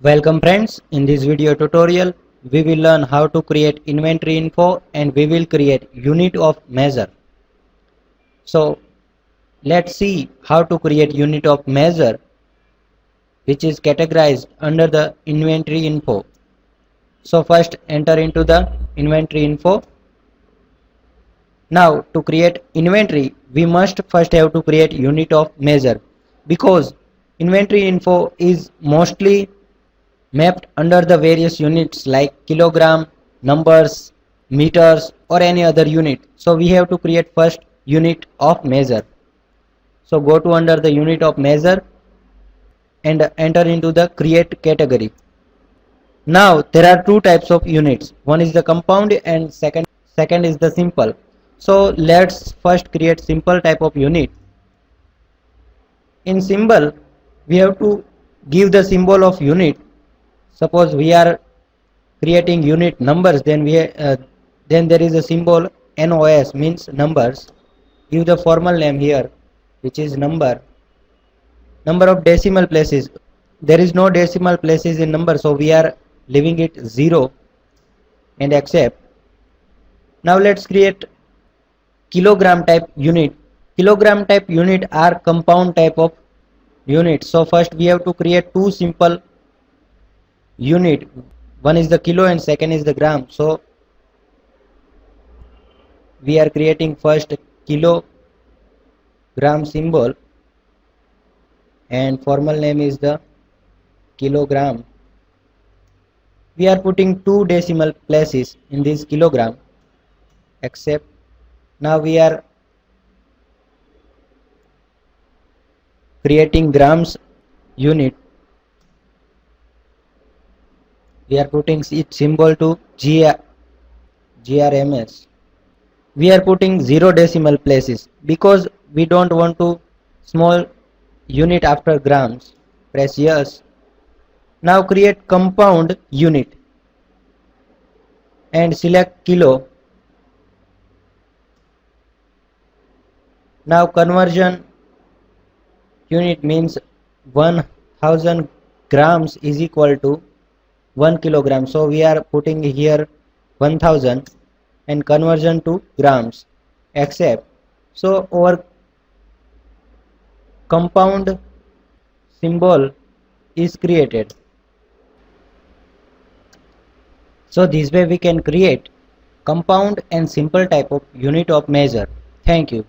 Welcome friends, in this video tutorial we will learn how to create inventory info and we will create unit of measure. So let's see how to create unit of measure which is categorized under the inventory info. So first enter into the inventory info. Now to create inventory we must first have to create unit of measure because inventory info is mostly mapped under the various units like kilogram, numbers, meters or any other unit. So we have to create first unit of measure. So go to under the unit of measure and enter into the create category. Now there are two types of units. One is the compound and second is the simple. So let's first create simple type of unit. In symbol we have to give the symbol of unit. Suppose we are creating unit numbers, then there is a symbol NOS means numbers. Give the formal name here which is number of decimal places. There is no decimal places in number, so we are leaving it 0 and accept. Now let's create kilogram type unit. Kilogram type unit are compound type of unit. So first we have to create two simple unit. One is the kilo and second is the gram. So we are creating first kilogram symbol and formal name is the kilogram. We are putting two decimal places in this kilogram, except. Now we are creating grams unit. We are putting its symbol to GRMS. We are putting 0 decimal places because we don't want to small unit after grams. Press yes. Now create compound unit and select kilo. Now conversion unit means 1000 grams is equal to 1 kilogram. So we are putting here 1000 and conversion to grams, accept. So our compound symbol is created. So this way we can create compound and simple type of unit of measure. Thank you.